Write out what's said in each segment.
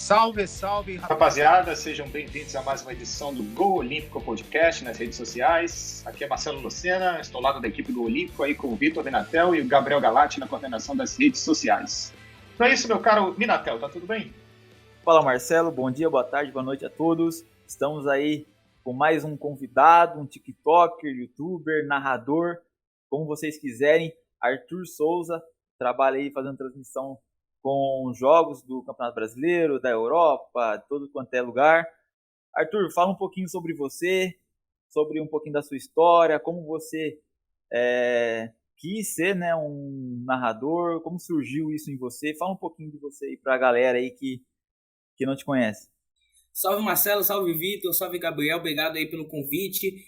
Salve, salve, rapaziada, sejam bem-vindos a mais uma edição do Gol Olímpico Podcast nas redes sociais. Aqui é Marcelo Lucena, estou ao lado da equipe do Olímpico aí com o Vitor Minatel e o Gabriel Galati na coordenação das redes sociais. Então é isso, meu caro Minatel, tá tudo bem? Fala, Marcelo, bom dia, boa tarde, boa noite a todos. Estamos aí com mais um convidado, um TikToker, YouTuber, narrador, como vocês quiserem, Arthur Souza, trabalha aí fazendo transmissão com jogos do Campeonato Brasileiro, da Europa, todo quanto é lugar. Arthur, fala um pouquinho sobre você, sobre um pouquinho da sua história, como você quis ser, né, um narrador, como surgiu isso em você. Fala um pouquinho de você aí para a galera aí que não te conhece. Salve Marcelo, salve Vitor, salve Gabriel, obrigado aí pelo convite.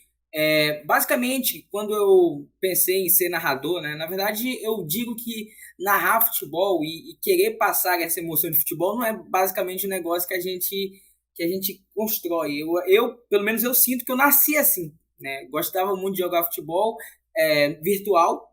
Basicamente, quando eu pensei em ser narrador, né, na verdade eu digo que narrar futebol e querer passar essa emoção de futebol não é basicamente um negócio que a gente constrói. Pelo menos eu sinto que eu nasci assim, né? Gostava muito de jogar futebol virtual,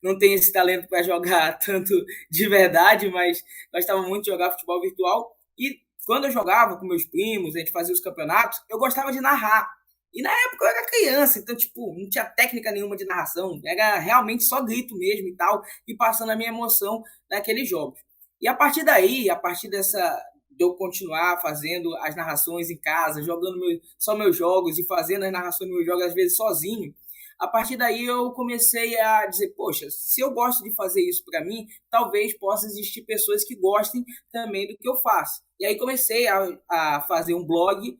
não tenho esse talento para jogar tanto de verdade, mas gostava muito de jogar futebol virtual. E quando eu jogava com meus primos, a gente fazia os campeonatos, eu gostava de narrar. E na época eu era criança, então, não tinha técnica nenhuma de narração, era realmente só grito mesmo e tal, e passando a minha emoção naqueles jogos. E a partir daí, de eu continuar fazendo as narrações em casa, jogando só meus jogos e fazendo as narrações dos meus jogos, às vezes sozinho, a partir daí eu comecei a dizer, poxa, se eu gosto de fazer isso para mim, talvez possa existir pessoas que gostem também do que eu faço. E aí comecei a fazer um blog,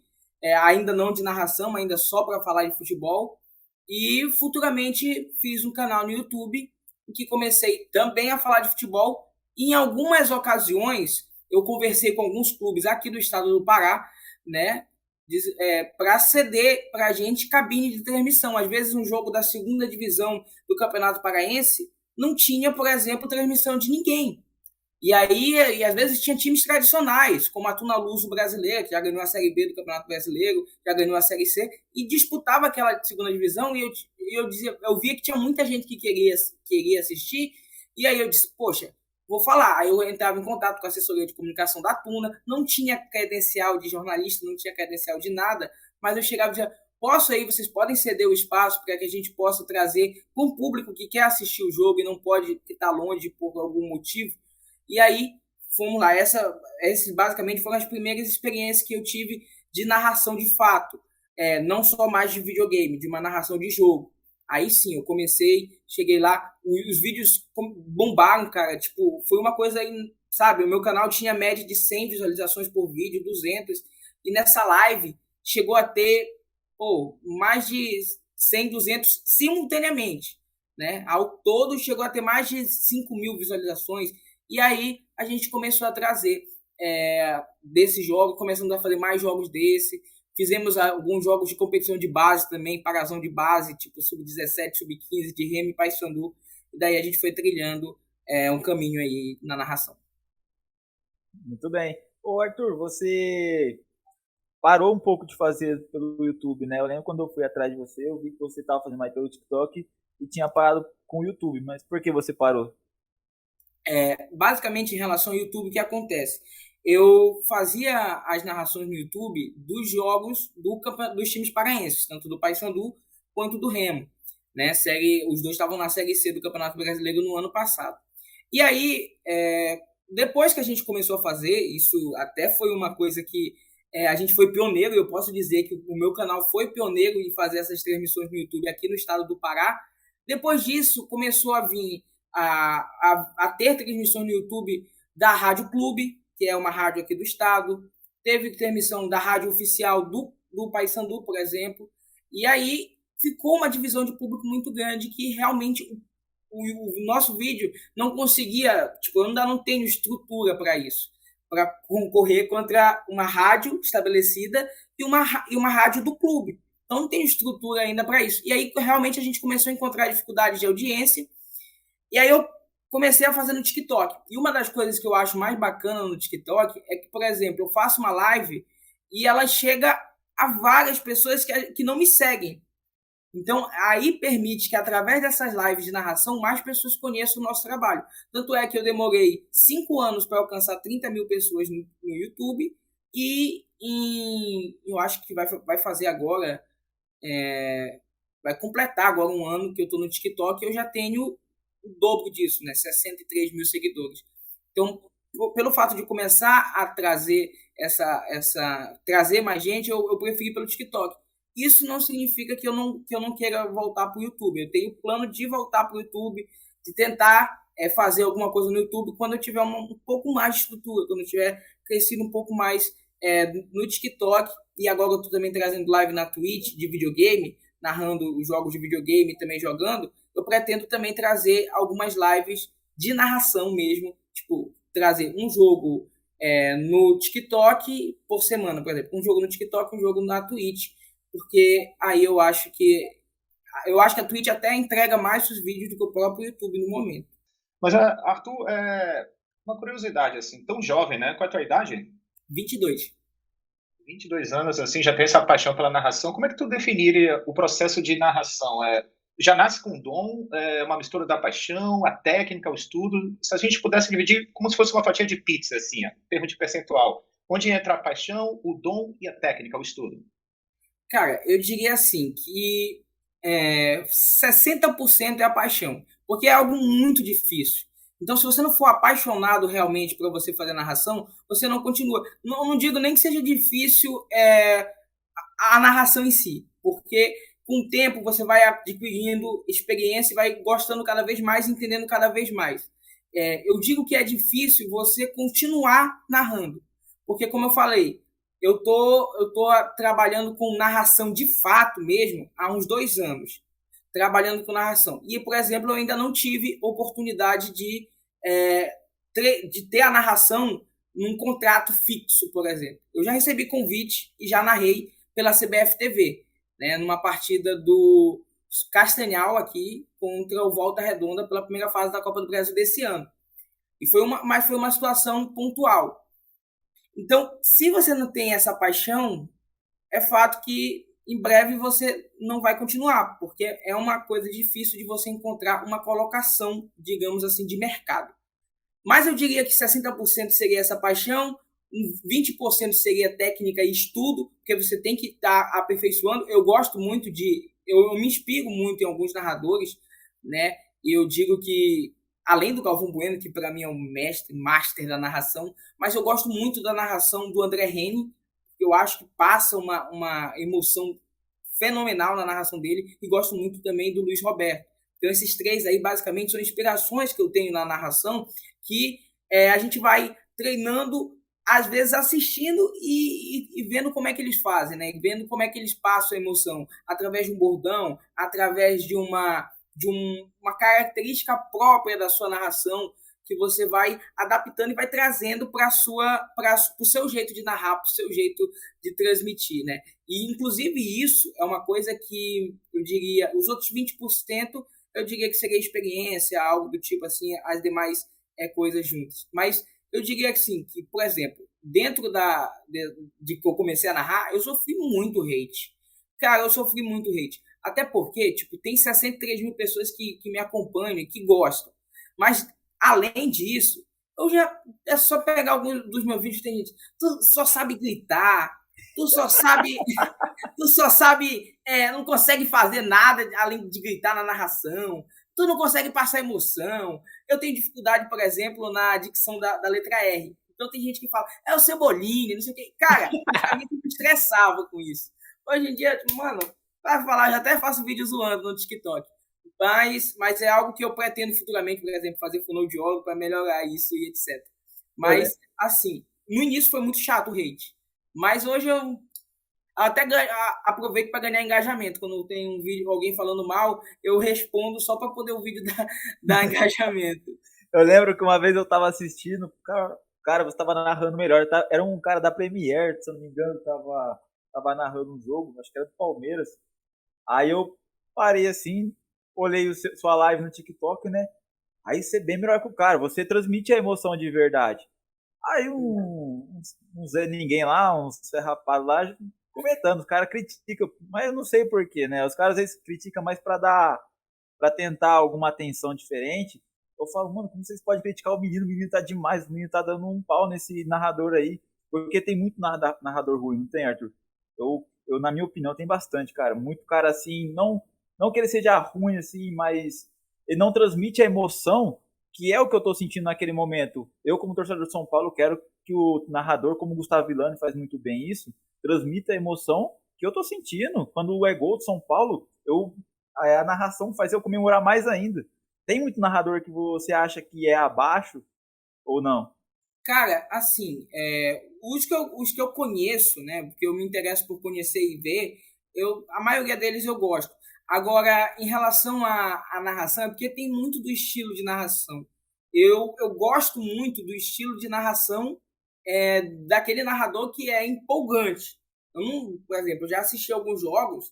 ainda não de narração, ainda só para falar de futebol. E futuramente fiz um canal no YouTube em que comecei também a falar de futebol. E em algumas ocasiões eu conversei com alguns clubes aqui do estado do Pará, né, para ceder para a gente cabine de transmissão. Às vezes um jogo da segunda divisão do Campeonato Paraense não tinha, por exemplo, transmissão de ninguém. E às vezes tinha times tradicionais, como a Tuna Luso brasileira, que já ganhou a Série B do Campeonato Brasileiro, já ganhou a Série C, e disputava aquela segunda divisão, e eu via que tinha muita gente que queria assistir, e aí eu disse, poxa, vou falar. Aí eu entrava em contato com a assessoria de comunicação da Tuna, não tinha credencial de jornalista, não tinha credencial de nada, mas eu chegava e dizia, vocês podem ceder o espaço para que a gente possa trazer para um público que quer assistir o jogo e não pode estar longe por algum motivo. E aí, fomos lá. Essas basicamente foram as primeiras experiências que eu tive de narração de fato. Não só mais de videogame, de uma narração de jogo. Aí sim, eu cheguei lá, os vídeos bombaram, cara. Foi uma coisa, sabe? O meu canal tinha média de 100 visualizações por vídeo, 200. E nessa live, chegou a ter mais de 100, 200 simultaneamente, né? Ao todo, chegou a ter mais de 5.000 visualizações. E aí a gente começou a trazer desse jogo, começamos a fazer mais jogos desse. Fizemos alguns jogos de competição de base também, parazão de base, tipo sub-17, sub-15, de Remo e Paysandu. E daí a gente foi trilhando um caminho aí na narração. Muito bem. Ô Arthur, você parou um pouco de fazer pelo YouTube, né? Eu lembro quando eu fui atrás de você, eu vi que você estava fazendo mais pelo TikTok e tinha parado com o YouTube. Mas por que você parou? Basicamente, em relação ao YouTube, o que acontece? Eu fazia as narrações no YouTube dos jogos dos times paraenses, tanto do Paysandu quanto do Remo, né? Os dois estavam na Série C do Campeonato Brasileiro no ano passado. E aí, depois que a gente começou a fazer, isso até foi uma coisa que a gente foi pioneiro. Eu posso dizer que o meu canal foi pioneiro em fazer essas transmissões no YouTube aqui no estado do Pará. Depois disso, começou a vir a ter transmissão no YouTube da Rádio Clube, que é uma rádio aqui do estado. Teve transmissão da rádio oficial do Paysandu, por exemplo. E aí ficou uma divisão de público muito grande que realmente o nosso vídeo não conseguia, eu ainda não tenho estrutura para isso, para concorrer contra uma rádio estabelecida e uma rádio do clube. Então não tem estrutura ainda para isso. E aí realmente a gente começou a encontrar dificuldades de audiência. E aí eu comecei a fazer no TikTok. E uma das coisas que eu acho mais bacana no TikTok é que, por exemplo, eu faço uma live e ela chega a várias pessoas que não me seguem. Então, aí permite que, através dessas lives de narração, mais pessoas conheçam o nosso trabalho. Tanto é que eu demorei 5 anos para alcançar 30 mil pessoas no YouTube e eu acho que vai fazer agora, vai completar agora um ano que eu estou no TikTok e eu já tenho o dobro disso, né? 63 mil seguidores. Então, pelo fato de começar a trazer trazer mais gente, eu preferi pelo TikTok. Isso não significa que eu não queira voltar para o YouTube. Eu tenho plano de voltar para o YouTube, de tentar fazer alguma coisa no YouTube quando eu tiver um pouco mais de estrutura, quando eu tiver crescido um pouco mais no TikTok. E agora eu estou também trazendo live na Twitch de videogame, narrando os jogos de videogame e também jogando. Eu pretendo também trazer algumas lives de narração mesmo, tipo, trazer um jogo no TikTok por semana, por exemplo. Um jogo no TikTok, um jogo na Twitch, porque aí eu acho que a Twitch até entrega mais os vídeos do que o próprio YouTube no momento. Mas, Arthur, uma curiosidade, assim, tão jovem, né? Qual é a tua idade? 22. 22 anos, assim, já tem essa paixão pela narração. Como é que tu definiria o processo de narração? Já nasce com dom, uma mistura da paixão, a técnica, o estudo? Se a gente pudesse dividir como se fosse uma fatia de pizza, assim, em termos de percentual, onde entra a paixão, o dom e a técnica, o estudo? Cara, eu diria assim, que 60% é a paixão, porque é algo muito difícil. Então, se você não for apaixonado realmente por você fazer narração, você não continua. Não digo nem que seja difícil a narração em si, porque com o tempo você vai adquirindo experiência e vai gostando cada vez mais, entendendo cada vez mais. Eu digo que é difícil você continuar narrando, porque como eu falei, eu tô trabalhando com narração de fato mesmo há uns 2 anos, trabalhando com narração. E, por exemplo, eu ainda não tive oportunidade de ter a narração num contrato fixo, por exemplo. Eu já recebi convite e já narrei pela CBF TV, né, numa partida do Castanhal aqui contra o Volta Redonda pela primeira fase da Copa do Brasil desse ano. Mas foi uma situação pontual. Então, se você não tem essa paixão, é fato que em breve você não vai continuar, porque é uma coisa difícil de você encontrar uma colocação, digamos assim, de mercado. Mas eu diria que 60% seria essa paixão, 20% seria técnica e estudo, porque você tem que estar aperfeiçoando. Eu gosto muito eu me inspiro muito em alguns narradores, né? E eu digo que, além do Galvão Bueno, que para mim é um master da narração, mas eu gosto muito da narração do André Henning, que eu acho que passa uma emoção fenomenal na narração dele, e gosto muito também do Luiz Roberto. Então, esses três aí, basicamente, são inspirações que eu tenho na narração, que a gente vai treinando, às vezes assistindo e vendo como é que eles fazem, né? Vendo como é que eles passam a emoção, através de um bordão, através de uma característica própria da sua narração, que você vai adaptando e vai trazendo para o seu jeito de narrar, para o seu jeito de transmitir, né? E, inclusive, isso é uma coisa que eu diria, os outros 20%, eu diria que seria experiência, algo do tipo assim, as demais coisas juntas. Mas eu diria assim, que, por exemplo, dentro de que eu comecei a narrar, eu sofri muito hate. Cara, eu sofri muito hate. Até porque, tipo, tem 63 mil pessoas que me acompanham e que gostam. Mas, além disso, é só pegar alguns dos meus vídeos, tem gente, tu só sabe gritar, tu só sabe, não consegue fazer nada além de gritar na narração, tu não consegue passar emoção. Eu tenho dificuldade, por exemplo, na dicção da letra R. Então tem gente que fala, é o Cebolinha, não sei o quê. Cara, a gente me estressava com isso. Hoje em dia, mano, pra falar, já até faço vídeo zoando no TikTok. Mas é algo que eu pretendo futuramente, por exemplo, fazer fonoaudiólogo para melhorar isso e etc. Mas, assim, no início foi muito chato o hate. Mas hoje eu até aproveito para ganhar engajamento. Quando tem um vídeo, alguém falando mal, eu respondo só para poder o vídeo dar engajamento. Eu lembro que uma vez eu tava assistindo, cara, você tava narrando melhor. Era um cara da Premiere, se eu não me engano, tava narrando um jogo, acho que era do Palmeiras. Aí eu parei assim, olhei sua live no TikTok, né? Aí você é bem melhor que o cara, você transmite a emoção de verdade. Aí um Zé Ninguém lá, um Zé Rapaz lá, comentando, os caras criticam, mas eu não sei porquê, né? Os caras às vezes criticam mais para tentar alguma atenção diferente. Eu falo, mano, como vocês podem criticar o menino? O menino tá demais, o menino tá dando um pau nesse narrador aí. Porque tem muito narrador ruim, não tem, Arthur? Na minha opinião, tem bastante, cara. Muito cara assim, não que ele seja ruim, assim, mas ele não transmite a emoção que é o que eu tô sentindo naquele momento. Eu, como torcedor de São Paulo, quero que o narrador, como o Gustavo Villani faz muito bem isso, transmita a emoção que eu tô sentindo. Quando é gol de São Paulo, a narração faz eu comemorar mais ainda. Tem muito narrador que você acha que é abaixo ou não? Cara, assim, os que eu conheço, né, porque eu me interesso por conhecer e ver, a maioria deles eu gosto. Agora, em relação à narração, é porque tem muito do estilo de narração. Eu gosto muito do estilo de narração daquele narrador que é empolgante. Por exemplo, eu já assisti alguns jogos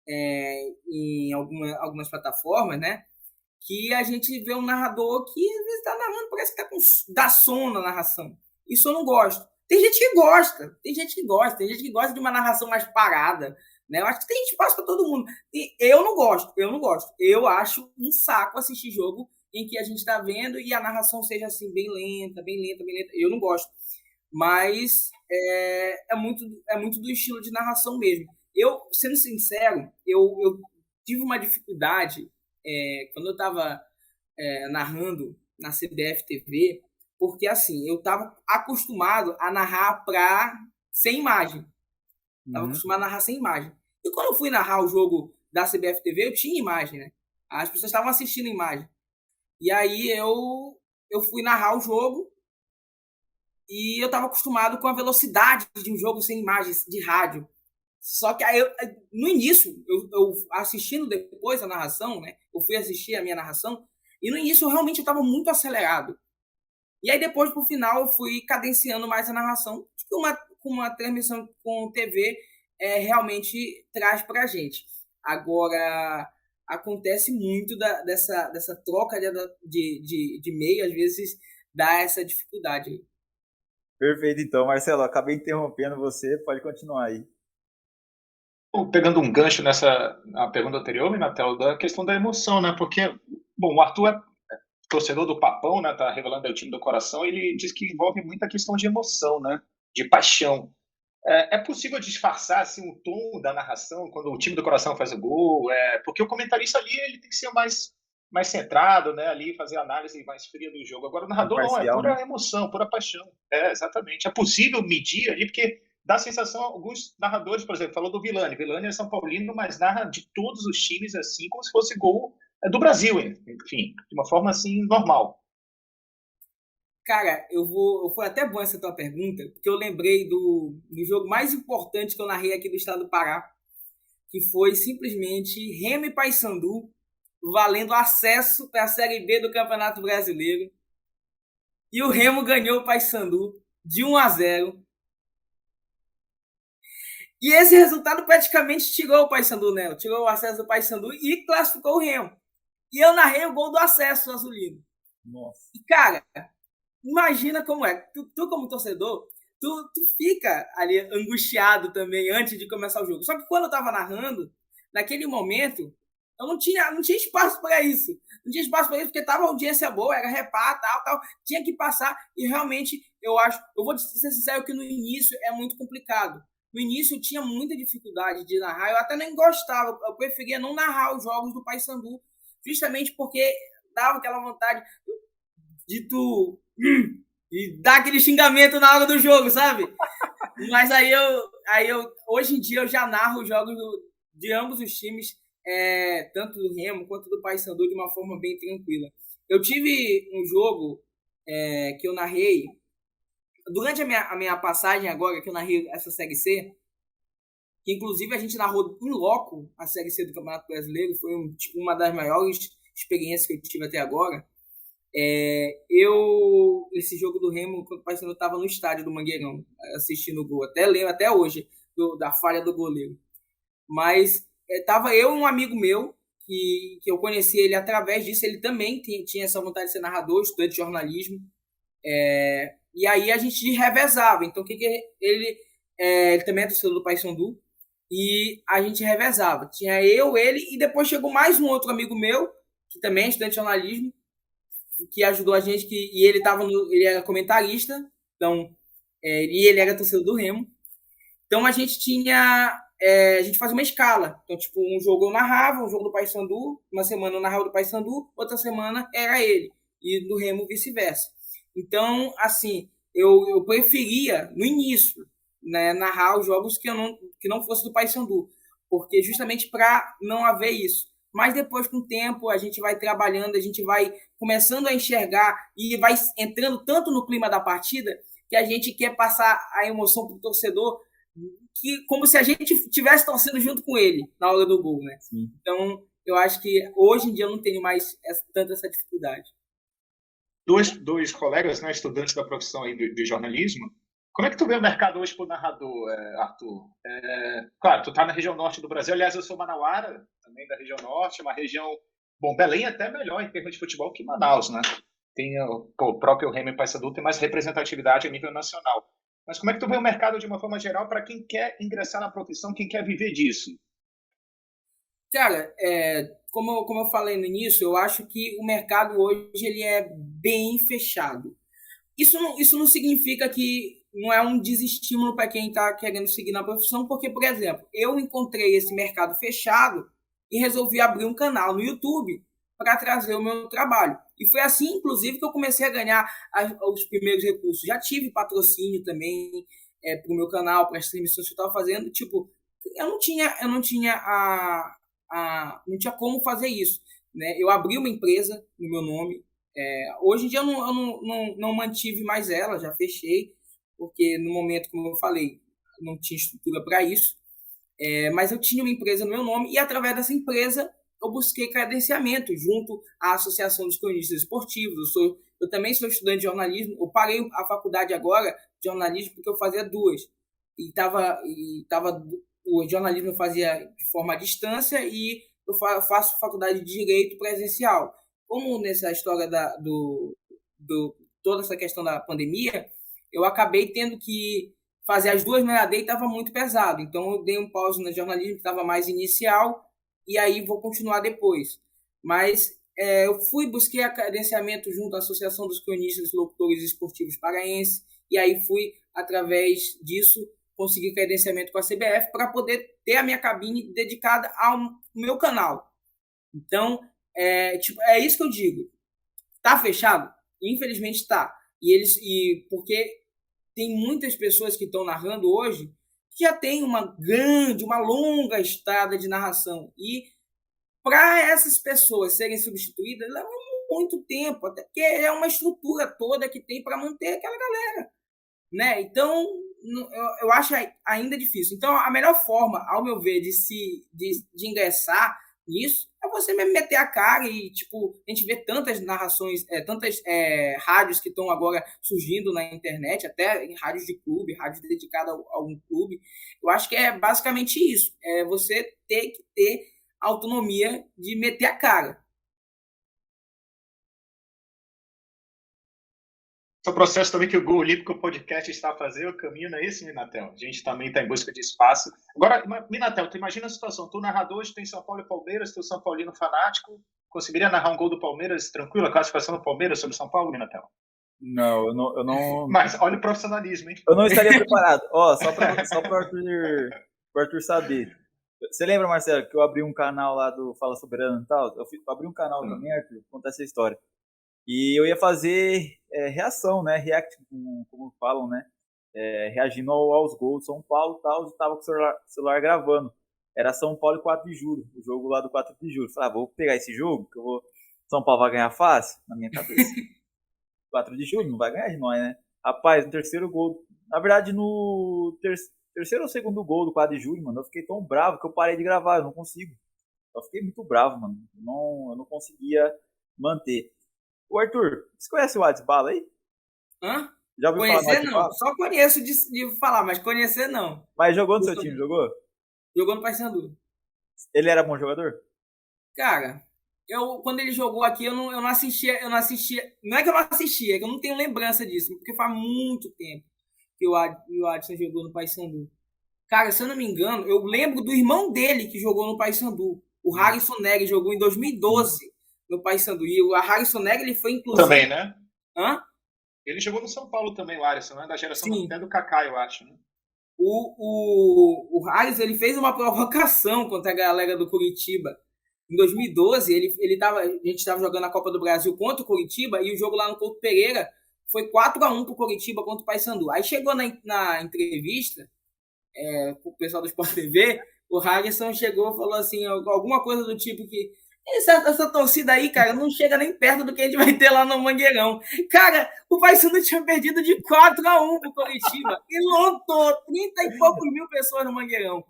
em algumas plataformas, né? Que a gente vê um narrador que às vezes está narrando, parece que dá sono na narração. Isso eu não gosto. Tem gente que gosta, tem gente que gosta de uma narração mais parada, né? Eu acho que tem espaço para todo mundo. E eu não gosto. Eu acho um saco assistir jogo em que a gente está vendo e a narração seja assim, bem lenta, bem lenta, bem lenta. Eu não gosto. Mas é muito do estilo de narração mesmo. Eu, sendo sincero, eu tive uma dificuldade quando eu estava narrando na CBF TV, porque assim, eu estava acostumado a narrar sem imagem. Estava acostumado a narrar sem imagem. E quando eu fui narrar o jogo da CBF TV, eu tinha imagem, né? As pessoas estavam assistindo a imagem. E aí eu fui narrar o jogo e eu estava acostumado com a velocidade de um jogo sem imagens de rádio. Só que aí, no início, eu assistindo depois a narração, né? Eu fui assistir a minha narração, e no início eu realmente estava muito acelerado. E aí depois, pro final, eu fui cadenciando mais a narração, que uma transmissão com TV realmente traz pra gente. Agora, acontece muito dessa troca de meio, às vezes dá essa dificuldade aí. Perfeito, então, Marcelo, acabei interrompendo você, pode continuar aí. Pegando um gancho na pergunta anterior, Minatel, da questão da emoção, né? Porque, bom, o Arthur é torcedor do Papão, né? Tá revelando o time do coração, ele diz que envolve muita questão de emoção, né? De paixão. É possível disfarçar assim, o tom da narração quando o time do coração faz o gol? Porque o comentarista ali ele tem que ser mais centrado, né? Ali fazer a análise mais fria do jogo. Agora o narrador não, é pura emoção, pura paixão. Exatamente. É possível medir ali, porque dá a sensação, alguns narradores, por exemplo, falou do Villani. Villani é São Paulino, mas narra de todos os times assim, como se fosse gol do Brasil, enfim, de uma forma assim normal. Cara, foi até bom essa tua pergunta, porque eu lembrei do jogo mais importante que eu narrei aqui do estado do Pará, que foi simplesmente Remo e Paysandu, valendo acesso para a Série B do Campeonato Brasileiro. E o Remo ganhou o Paysandu de 1-0. E esse resultado praticamente tirou o Paysandu, né? Tirou o acesso do Paysandu e classificou o Remo. E eu narrei o gol do acesso azulino. Nossa. E, cara, imagina como é. Tu como torcedor, tu fica ali angustiado também antes de começar o jogo. Só que quando eu tava narrando, naquele momento, eu não tinha espaço para isso. Não tinha espaço para isso porque tava audiência boa, era repá, tal. Tinha que passar e realmente eu vou ser sincero que no início é muito complicado. No início eu tinha muita dificuldade de narrar, eu até nem gostava, eu preferia não narrar os jogos do Paysandu, justamente porque dava aquela vontade de tu e dar aquele xingamento na hora do jogo, sabe? Mas aí eu hoje em dia eu já narro os jogos de ambos os times, tanto do Remo quanto do Paysandu, de uma forma bem tranquila. Eu tive um jogo que eu narrei durante a minha passagem agora, que eu narrei essa Série C, que inclusive a gente narrou em loco a Série C do Campeonato Brasileiro, foi uma das maiores experiências que eu tive até agora. Esse jogo do Remo, quando o Paysandu estava no estádio do Mangueirão, assistindo o gol, até lembro até hoje da falha do goleiro. Mas tava eu e um amigo meu, que eu conheci ele através disso, ele também tinha essa vontade de ser narrador, estudante de jornalismo, e aí a gente revezava. Então ele também é torcedor do Paysandu, e a gente revezava. Tinha eu, ele, e depois chegou mais um outro amigo meu, que também é estudante de jornalismo, que ajudou a gente, e ele era comentarista, então, e ele era torcedor do Remo. Então a gente a gente fazia uma escala. Então, tipo, um jogo eu narrava, um jogo do Paysandu, uma semana eu narrava do Paysandu, outra semana era ele, e do Remo vice-versa. Então, assim, eu preferia, no início, né, narrar os jogos que não fosse do Paysandu, porque justamente para não haver isso. Mas depois, com o tempo, a gente vai trabalhando, a gente vai começando a enxergar e vai entrando tanto no clima da partida que a gente quer passar a emoção para o torcedor, que, como se a gente estivesse torcendo junto com ele na hora do gol, né? Sim. Então, eu acho que hoje em dia eu não tenho mais tanta essa dificuldade. Dois colegas, né, estudantes da profissão aí de jornalismo, como é que tu vê o mercado hoje para o narrador, Arthur? Claro, tu tá na região norte do Brasil, aliás, eu sou manauara, também da região norte, uma região... Bom, Belém é até melhor em termos de futebol que Manaus, né? Tem o próprio Remo e Paysandu tem mais representatividade a nível nacional. Mas como é que tu vê o mercado de uma forma geral para quem quer ingressar na profissão, quem quer viver disso? Cara, como eu falei no início, eu acho que o mercado hoje ele é bem fechado. Isso não significa que não é um desestímulo para quem está querendo seguir na profissão, porque, por exemplo, eu encontrei esse mercado fechado e resolvi abrir um canal no YouTube para trazer o meu trabalho. E foi assim, inclusive, que eu comecei a ganhar os primeiros recursos. Já tive patrocínio também para o meu canal, para as transmissões que eu estava fazendo. Tipo, eu não tinha como fazer isso, né? Eu abri uma empresa no meu nome. Hoje em dia eu não mantive mais ela, já fechei, porque no momento, como eu falei, não tinha estrutura para isso. Mas eu tinha uma empresa no meu nome e através dessa empresa eu busquei credenciamento junto à Associação dos Cronistas Esportivos. Eu também sou estudante de jornalismo. Eu parei a faculdade agora de jornalismo porque eu fazia duas. O jornalismo eu fazia de forma à distância e eu faço faculdade de Direito presencial. Como nessa história toda essa questão da pandemia, eu acabei tendo que fazer as duas no EAD e estava muito pesado. Então, eu dei um pause no jornalismo, que estava mais inicial, e aí vou continuar depois. Mas eu busquei a credenciamento junto à Associação dos Cronistas e Locutores Esportivos Paraense, e aí fui, através disso, conseguir credenciamento com a CBF para poder ter a minha cabine dedicada ao meu canal. Então, é isso que eu digo. Está fechado? Infelizmente está. Porque tem muitas pessoas que estão narrando hoje que já tem uma longa estrada de narração. E para essas pessoas serem substituídas, leva muito tempo, até porque é uma estrutura toda que tem para manter aquela galera, né? Então, eu acho ainda difícil. Então, a melhor forma, ao meu ver, de ingressar nisso é você mesmo meter a cara e, tipo, a gente vê tantas narrações, tantas rádios que estão agora surgindo na internet, até em rádios de clube, rádios dedicadas a algum clube. Eu acho que é basicamente isso. É você ter que ter autonomia de meter a cara. Esse é o processo também que o Gol Olímpico Podcast está a fazer, o caminho não é esse, Minatel? A gente também está em busca de espaço. Agora, Minatel, tu imagina a situação, tu narrador, hoje tem São Paulo e Palmeiras, tu São Paulino fanático, conseguiria narrar um gol do Palmeiras tranquilo, a classificação do Palmeiras sobre São Paulo, Minatel? Não, eu não. Mas olha o profissionalismo, hein? Eu não estaria preparado. Só para o Arthur saber. Você lembra, Marcelo, que eu abri um canal lá do Fala Soberano e tal? Eu abri um canal também, Arthur, contar essa história. E eu ia fazer reação, né? React, como falam, né? Reagindo aos gols de São Paulo e tal. Eu tava com o celular gravando. Era São Paulo e 4 de julho. O jogo lá do 4 de julho. Falei, vou pegar esse jogo, que São Paulo vai ganhar fácil, na minha cabeça. 4 de julho, não vai ganhar de nós, né? Rapaz, no terceiro gol. Na verdade, no terceiro ou segundo gol do 4 de julho, mano, eu fiquei tão bravo que eu parei de gravar. Eu não consigo. Eu fiquei muito bravo, mano. Eu não conseguia manter. Ô Arthur, você conhece o Wades Bala aí? Hã? Já ouviu Conhecer falar no não, só conheço de falar, mas conhecer não. Mas jogou no seu time, jogou? Jogou no Paysandu. Ele era bom jogador? Cara, quando ele jogou aqui, eu não assistia. Não é que eu não assistia, é que eu não tenho lembrança disso, porque faz muito tempo que o Adson jogou no Paysandu. Cara, se eu não me engano, eu lembro do irmão dele que jogou no Paysandu. O Harrison Neg jogou em 2012 no Paysandu. E o Harrison Neg, ele foi inclusive... Também, né? Hã? Ele jogou no São Paulo também, o Alisson, né? Da geração Sim. até do Kaká, eu acho, né? O Harrison, ele fez uma provocação contra a galera do Curitiba. Em 2012, a gente estava jogando a Copa do Brasil contra o Curitiba e o jogo lá no Couto Pereira foi 4-1 pro Curitiba contra o Paysandu. Aí chegou na entrevista o pessoal do Sport TV, o Harrison chegou e falou assim, alguma coisa do tipo que essa torcida aí, cara, não chega nem perto do que a gente vai ter lá no Mangueirão. Cara, o Paysandu tinha perdido de 4-1 pro Curitiba e lotou 30 e poucos mil pessoas no Mangueirão.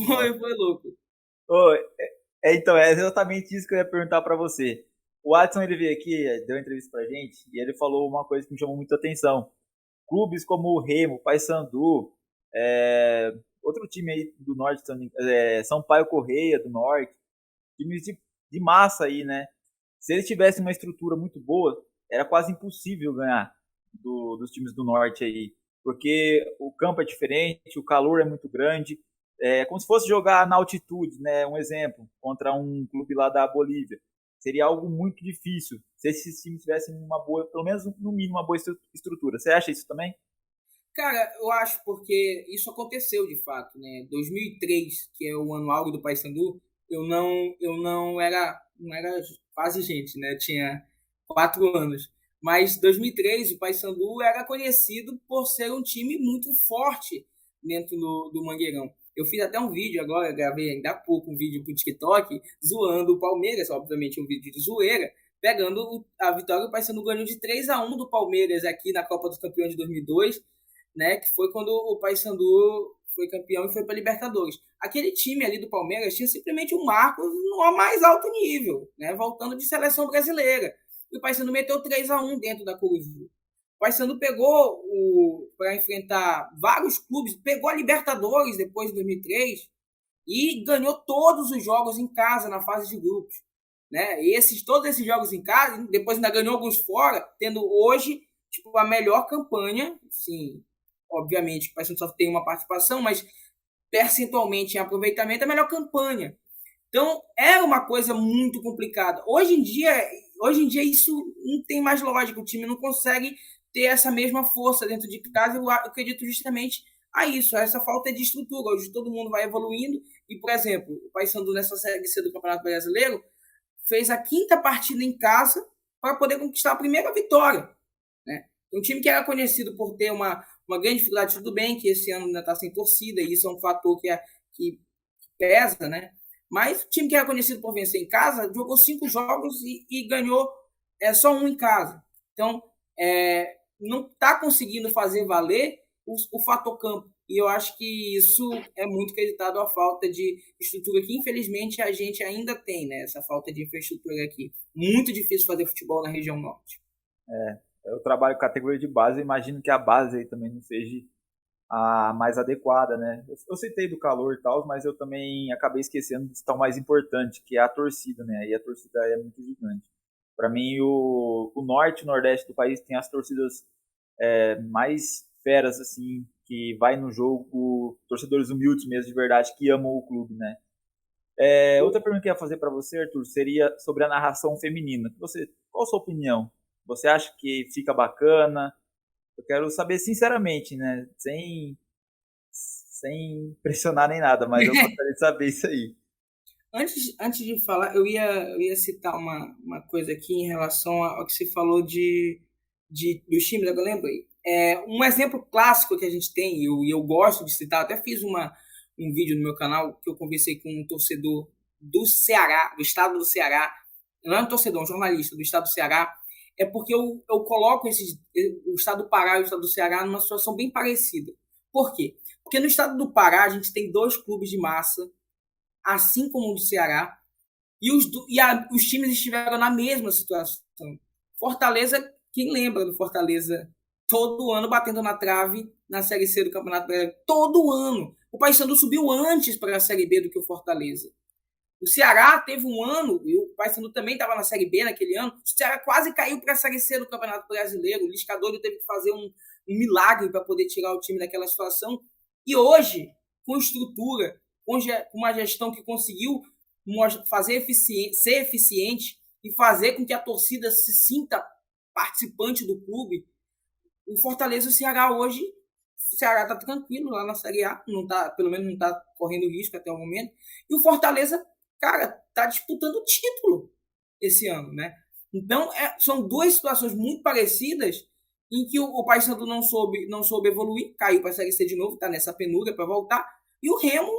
Foi louco. Então, é exatamente isso que eu ia perguntar para você. O Adson, ele veio aqui, deu uma entrevista pra gente, e ele falou uma coisa que me chamou muita atenção. Clubes como o Remo, Paysandu, outro time aí do Norte, Sampaio Correia do Norte, times de massa aí, né? Se eles tivessem uma estrutura muito boa, era quase impossível ganhar dos times do Norte aí, porque o campo é diferente, o calor é muito grande, é como se fosse jogar na altitude, né? Um exemplo, contra um clube lá da Bolívia. Seria algo muito difícil se esses times tivessem uma boa, pelo menos no mínimo, uma boa estrutura. Você acha isso também? Cara, eu acho porque isso aconteceu de fato, né? 2003, que é o ano auge do Paysandu, eu não era quase gente, né? Eu tinha 4 anos. Mas 2003 o Paysandu era conhecido por ser um time muito forte dentro do Mangueirão. Eu fiz até um vídeo agora, gravei ainda há pouco um vídeo pro TikTok, zoando o Palmeiras, obviamente um vídeo de zoeira, pegando a vitória. O Paysandu ganhou de 3-1 do Palmeiras aqui na Copa dos Campeões de 2002, né, que foi quando o Paysandu foi campeão e foi para Libertadores. Aquele time ali do Palmeiras tinha simplesmente um Marcos no mais alto nível, né, voltando de seleção brasileira. E o Paysandu meteu 3-1 dentro da Curuzu. O Paysandu pegou para enfrentar vários clubes, pegou a Libertadores depois de 2003 e ganhou todos os jogos em casa na fase de grupos, né? Todos esses jogos em casa, depois ainda ganhou alguns fora, tendo hoje tipo a melhor campanha, sim. Obviamente que o Paysandu só tem uma participação, mas percentualmente em aproveitamento é a melhor campanha. Então, era uma coisa muito complicada. Hoje em dia isso não tem mais lógica. O time não consegue ter essa mesma força dentro de casa. Eu acredito justamente a isso, a essa falta de estrutura. Hoje todo mundo vai evoluindo. E, por exemplo, o Paysandu nessa Série C do Campeonato Brasileiro fez a 5ª partida em casa para poder conquistar a primeira vitória, né? Um time que era conhecido por ter uma grande dificuldade, tudo bem que esse ano ainda está sem torcida, e isso é um fator que pesa, né? Mas o time que era conhecido por vencer em casa jogou 5 jogos e ganhou só 1 em casa. Então, não está conseguindo fazer valer o fator campo. E eu acho que isso é muito acreditado à falta de estrutura que, infelizmente, a gente ainda tem, né? Essa falta de infraestrutura aqui. Muito difícil fazer futebol na região norte. Eu trabalho com categoria de base, imagino que a base aí também não seja a mais adequada, né? Eu citei do calor e tal, mas eu também acabei esquecendo do tal mais importante, que é a torcida, né? E a torcida é muito gigante. Para mim, o norte e o nordeste do país tem as torcidas mais feras, assim, que vai no jogo, torcedores humildes mesmo, de verdade, que amam o clube, né? Outra pergunta que eu ia fazer para você, Arthur, seria sobre a narração feminina. Qual a sua opinião? Você acha que fica bacana? Eu quero saber sinceramente, né? Sem pressionar nem nada, mas eu gostaria de saber isso aí. Antes de falar, eu ia citar uma coisa aqui em relação ao que você falou dos times, eu lembrei. Um exemplo clássico que a gente tem, e eu gosto de citar, até fiz um vídeo no meu canal que eu conversei com um torcedor do Ceará, do estado do Ceará. Não é um torcedor, um jornalista do estado do Ceará. É porque eu coloco o estado do Pará e o estado do Ceará numa situação bem parecida. Por quê? Porque no estado do Pará a gente tem 2 clubes de massa, assim como o do Ceará, e os times estiveram na mesma situação. Fortaleza, quem lembra do Fortaleza todo ano batendo na trave na Série C do Campeonato Brasileiro? Todo ano. O Paysandu subiu antes para a Série B do que o Fortaleza. O Ceará teve um ano, e o Paysandu também estava na Série B naquele ano, o Ceará quase caiu para a Série C do Campeonato Brasileiro. O Liscador teve que fazer um milagre para poder tirar o time daquela situação. E hoje, com estrutura, com uma gestão que conseguiu ser eficiente e fazer com que a torcida se sinta participante do clube. O Fortaleza e o Ceará hoje, o Ceará está tranquilo lá na Série A, não tá, pelo menos não está correndo risco até o momento, e o Fortaleza, cara, está disputando o título esse ano, né? Então, são duas situações muito parecidas em que o Paysandu não soube evoluir, caiu para a Série C de novo, está nessa penúria para voltar, e o Remo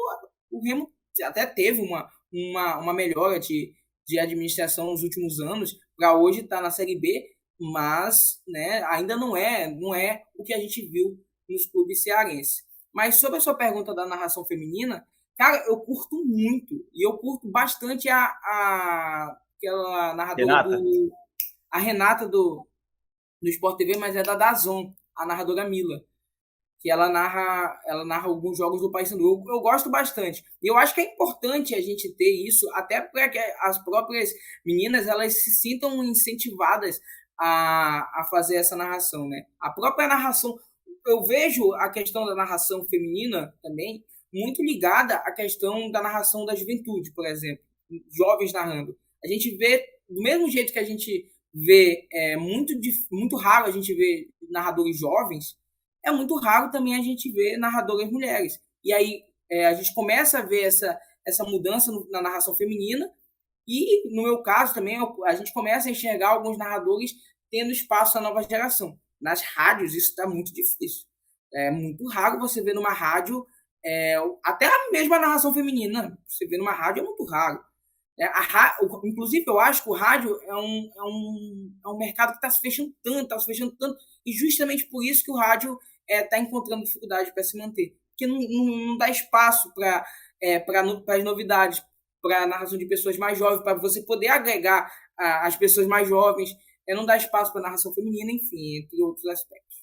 até teve uma melhora de administração nos últimos anos, para hoje estar na Série B, mas, né, ainda não é o que a gente viu nos clubes cearenses. Mas sobre a sua pergunta da narração feminina, cara, eu curto muito, e eu curto bastante aquela narradora a Renata do Sport TV, mas é da DAZN, a narradora Mila, que ela narra alguns jogos do Paysandu. Eu gosto bastante. E eu acho que é importante a gente ter isso, até para que as próprias meninas elas se sintam incentivadas a fazer essa narração, né? A própria narração, eu vejo a questão da narração feminina também muito ligada à questão da narração da juventude, por exemplo, jovens narrando. A gente vê, do mesmo jeito que a gente vê, muito raro a gente ver narradores jovens, é muito raro também a gente ver narradoras mulheres. E aí a gente começa a ver essa mudança na narração feminina e, no meu caso, também a gente começa a enxergar alguns narradores tendo espaço na nova geração. Nas rádios, isso está muito difícil. É muito raro você ver numa rádio, até a mesma narração feminina, você vê numa rádio é muito raro. Inclusive, eu acho que o rádio é um mercado que está se fechando tanto, e justamente por isso que o rádio está encontrando dificuldade para se manter. Porque não dá espaço para as novidades, para a narração de pessoas mais jovens, para você poder agregar as pessoas mais jovens, não dá espaço para a narração feminina, enfim, entre outros aspectos.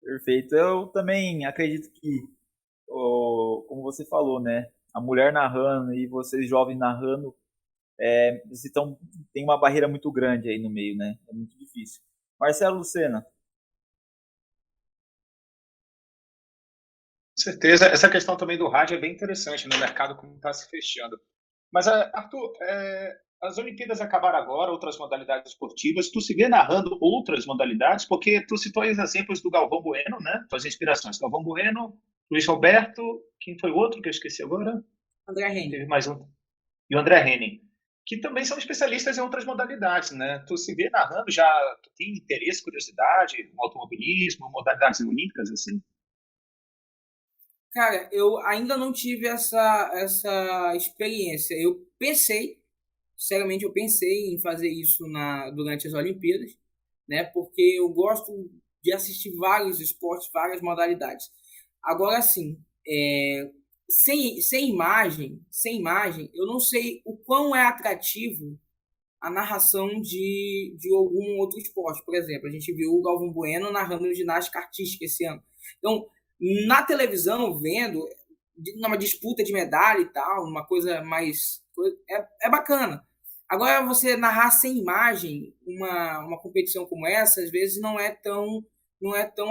Perfeito. Eu também acredito que, como você falou, né? A mulher narrando e vocês jovens narrando, tem uma barreira muito grande aí no meio, né? É muito difícil. Marcelo Lucena. Com certeza. Essa questão também do rádio é bem interessante no mercado como está se fechando. Mas, Arthur, as Olimpíadas acabaram agora, outras modalidades esportivas. Tu se vê narrando outras modalidades? Porque tu citou os exemplos do Galvão Bueno, né? Tuas inspirações. Galvão Bueno, Luiz Roberto, quem foi o outro que eu esqueci agora? André Henning. Teve mais um. E o André Henning, que também são especialistas em outras modalidades, né? Tu se vê narrando, tu tem interesse, curiosidade no automobilismo, modalidades olímpicas, assim? Cara, eu ainda não tive essa experiência. Sinceramente, eu pensei em fazer isso durante as Olimpíadas, né? Porque eu gosto de assistir vários esportes, várias modalidades. Agora, sim, sem imagem, eu não sei o quão é atrativo a narração de algum outro esporte. Por exemplo, a gente viu o Galvão Bueno narrando ginástica artística esse ano. Então, na televisão, vendo numa disputa de medalha e tal, uma coisa mais... É bacana. Agora, você narrar sem imagem uma competição como essa, às vezes não é tão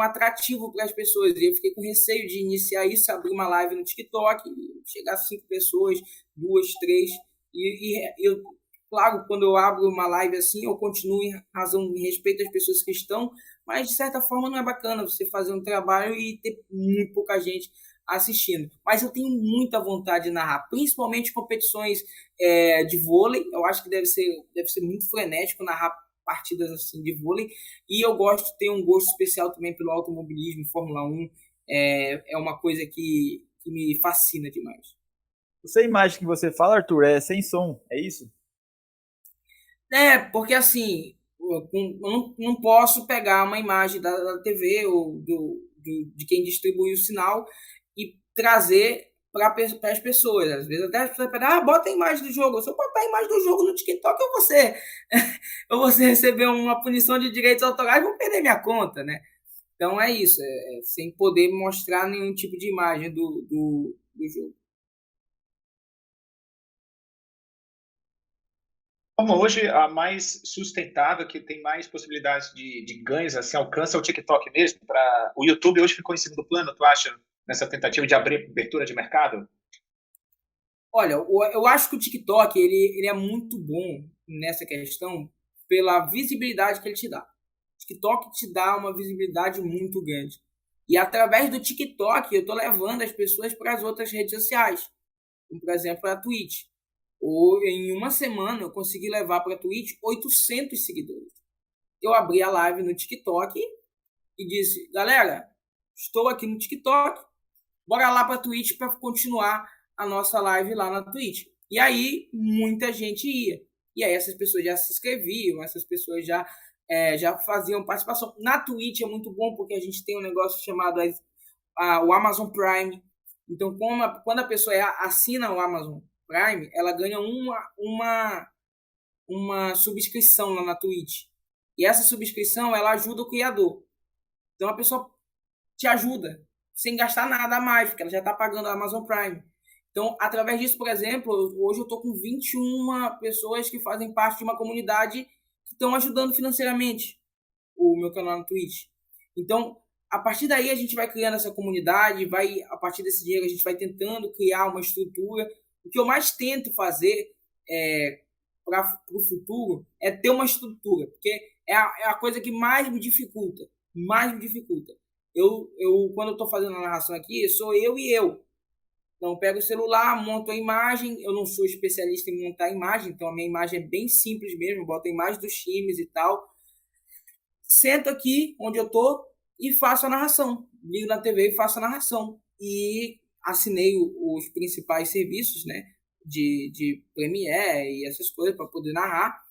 atrativo para as pessoas. E eu fiquei com receio de iniciar isso, abrir uma live no TikTok, chegar a 5 pessoas, 2, 3, e eu, claro, quando eu abro uma live assim, eu continuo em respeito às pessoas que estão, mas de certa forma não é bacana você fazer um trabalho e ter muito pouca gente assistindo. Mas eu tenho muita vontade de narrar, principalmente competições de vôlei. Eu acho que deve ser muito frenético narrar partidas assim de vôlei, e eu tenho um gosto especial também pelo automobilismo, Fórmula 1, é uma coisa que me fascina demais. Essa imagem que você fala, Arthur, é sem som, é isso? Porque assim, eu não posso pegar uma imagem da TV ou de quem distribui o sinal e trazer para as pessoas. Às vezes até as pessoas pedem, bota a imagem do jogo. Se eu botar a imagem do jogo no TikTok, eu vou receber uma punição de direitos autorais e vou perder minha conta, né? Então é isso, sem poder mostrar nenhum tipo de imagem do jogo. Como hoje a mais sustentável, que tem mais possibilidades de ganhos, assim, alcança o TikTok mesmo. O YouTube hoje ficou em segundo plano, tu acha? nessa tentativa de abertura de mercado? Olha, eu acho que o TikTok ele é muito bom nessa questão pela visibilidade que ele te dá. O TikTok te dá uma visibilidade muito grande. E através do TikTok eu estou levando as pessoas para as outras redes sociais, como por exemplo a Twitch. Ou em uma semana eu consegui levar para a Twitch 800 seguidores. Eu abri a live no TikTok e disse, galera, estou aqui no TikTok, bora lá para a Twitch para continuar a nossa live lá na Twitch. E aí muita gente ia. E aí essas pessoas já se inscreviam, essas pessoas já faziam participação. Na Twitch é muito bom porque a gente tem um negócio chamado o Amazon Prime. Então, quando a pessoa assina o Amazon Prime, ela ganha uma subscrição lá na Twitch. E essa subscrição, ela ajuda o criador. Então, a pessoa te ajuda sem gastar nada a mais, porque ela já está pagando a Amazon Prime. Então, através disso, por exemplo, hoje eu estou com 21 pessoas que fazem parte de uma comunidade que estão ajudando financeiramente o meu canal no Twitch. Então, a partir daí a gente vai criando essa comunidade, a partir desse dinheiro a gente vai tentando criar uma estrutura. O que eu mais tento fazer para o futuro é ter uma estrutura, porque é a coisa que mais me dificulta. Quando eu estou fazendo a narração aqui, sou eu e eu. Então, eu pego o celular, monto a imagem. Eu não sou especialista em montar imagem, então a minha imagem é bem simples mesmo. Eu boto a imagem dos times e tal. Sento aqui onde eu tô e faço a narração. Ligo na TV e faço a narração. E assinei os principais serviços, né? De Premiere e essas coisas para poder narrar.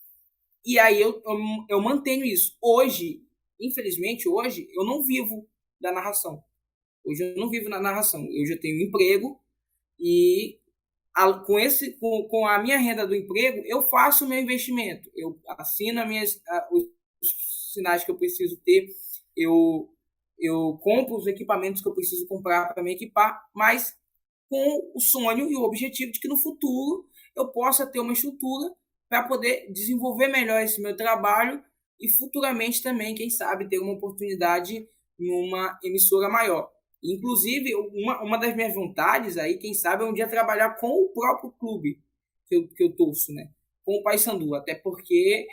E aí eu mantenho isso. Infelizmente, hoje, eu não vivo da narração. Hoje eu não vivo na narração. Eu já tenho um emprego e com a minha renda do emprego, eu faço o meu investimento. Eu assino os sinais que eu preciso ter. Eu compro os equipamentos que eu preciso comprar para me equipar, mas com o sonho e o objetivo de que no futuro eu possa ter uma estrutura para poder desenvolver melhor esse meu trabalho e futuramente também, quem sabe, ter uma oportunidade numa emissora maior. Inclusive, uma das minhas vontades aí, quem sabe, é um dia trabalhar com o próprio clube que eu torço, né? Com o Paysandu, até porque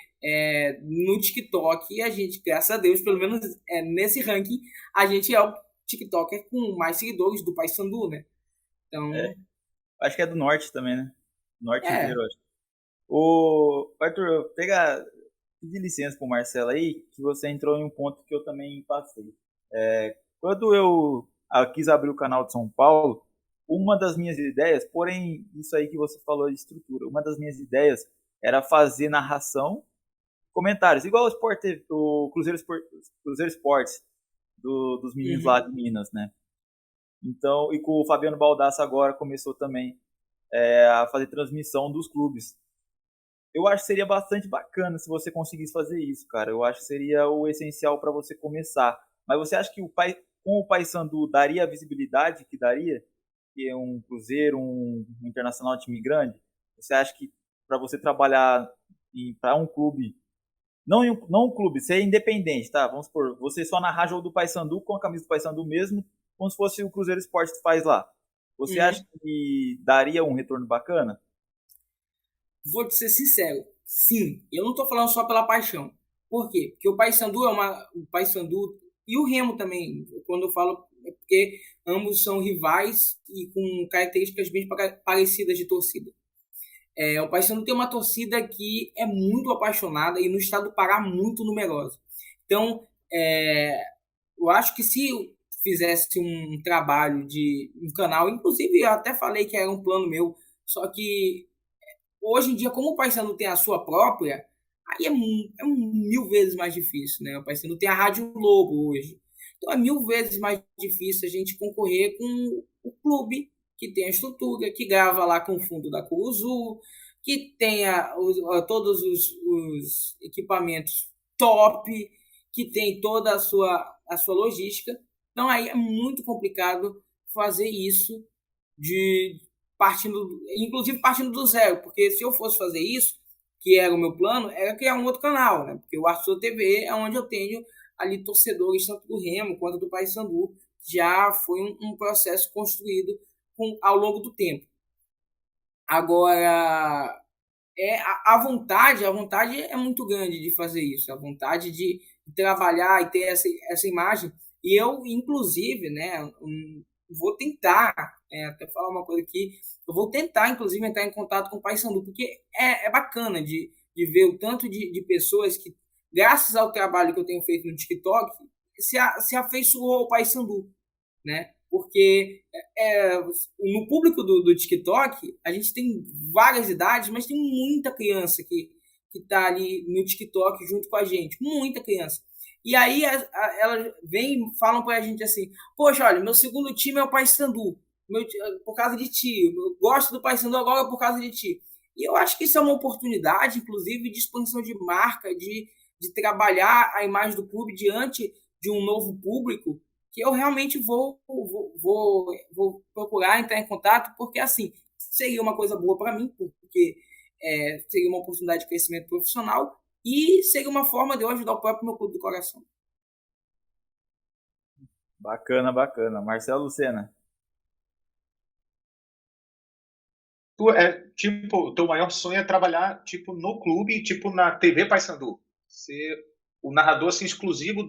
no TikTok a gente, graças a Deus, pelo menos nesse ranking, a gente é o TikToker com mais seguidores do Paysandu, né? Então, acho que é do norte também, né? Norte inteiro, acho. O Arthur, pedir licença pro Marcelo aí, que você entrou em um ponto que eu também passei. Quando eu quis abrir o canal de São Paulo, uma das minhas ideias, porém, isso aí que você falou de estrutura, uma das minhas ideias era fazer narração, comentários, igual o Cruzeiro Esportes, dos meninos lá de Minas, né? Então, e com o Fabiano Baldassi agora começou também a fazer transmissão dos clubes. Eu acho que seria bastante bacana se você conseguisse fazer isso, cara. Eu acho que seria o essencial para você começar. Mas você acha que com o Paysandu daria a visibilidade que daria? Que é um Cruzeiro, um Internacional, time grande? Você acha que para você trabalhar para um clube, não um clube, ser independente, tá? Vamos supor, você só narrar jogo do Paysandu com a camisa do Paysandu mesmo, como se fosse o Cruzeiro Esporte que faz lá. Você acha que daria um retorno bacana? Vou te ser sincero, sim. Eu não estou falando só pela paixão. Por quê? Porque o Paysandu o Paysandu e o Remo também, quando eu falo, é porque ambos são rivais e com características bem parecidas de torcida. O Paysandu tem uma torcida que é muito apaixonada e no estado do Pará muito numerosa. Então, eu acho que se eu fizesse um trabalho de um canal, inclusive eu até falei que era um plano meu, só que hoje em dia, como o Paysandu tem a sua própria, aí é 1000 vezes mais difícil, né? O Paysandu tem a Rádio Lobo hoje. Então é 1000 vezes mais difícil a gente concorrer com o clube que tem a estrutura, que grava lá com o fundo da Curuzu, que tenha todos os equipamentos top, que tem toda a sua logística. Então aí é muito complicado fazer isso inclusive partindo do zero, porque se eu fosse fazer isso, que era o meu plano, era criar um outro canal, né? Porque o Arthur TV é onde eu tenho ali torcedores tanto do Remo quanto do Paysandu já foi um processo construído ao longo do tempo. Agora, a vontade é muito grande de fazer isso, a vontade de trabalhar e ter essa imagem. E eu, inclusive, né, vou tentar, até falar uma coisa aqui, eu vou tentar, inclusive, entrar em contato com o Paysandu, porque é bacana de ver o tanto de pessoas que, graças ao trabalho que eu tenho feito no TikTok, se afeiçoou ao Paysandu, né? Porque no público do TikTok, a gente tem várias idades, mas tem muita criança que está ali no TikTok junto com a gente, muita criança. E aí elas vêm e falam para a gente assim, poxa, olha, meu segundo time é o Paysandu, por causa de ti, eu gosto do Paysandu agora por causa de ti. E eu acho que isso é uma oportunidade, inclusive, de expansão de marca, de trabalhar a imagem do clube diante de um novo público, que eu realmente vou procurar entrar em contato, porque assim, seria uma coisa boa para mim, porque seria uma oportunidade de crescimento profissional e seria uma forma de eu ajudar o próprio meu clube do coração. Bacana, bacana. Marcelo Lucena. O teu maior sonho é trabalhar tipo no clube, tipo na TV Paysandu. Ser o narrador assim exclusivo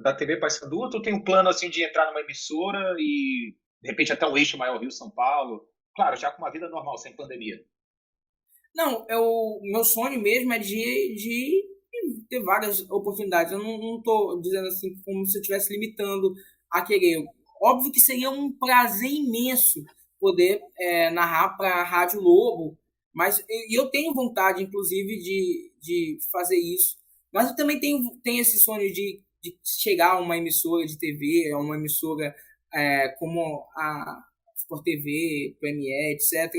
da TV Paysandu, ou tu tem um plano assim de entrar numa emissora e de repente até um eixo maior Rio São Paulo, claro, já com uma vida normal, sem pandemia? Não, meu sonho mesmo é de ter várias oportunidades. Eu não estou dizendo assim como se eu estivesse limitando a querer. Óbvio que seria um prazer imenso poder narrar para a Rádio Lobo, mas eu tenho vontade, inclusive, de fazer isso. Mas eu também tenho esse sonho de chegar a uma emissora de TV, a uma emissora como a Sport TV, Premiere, etc.,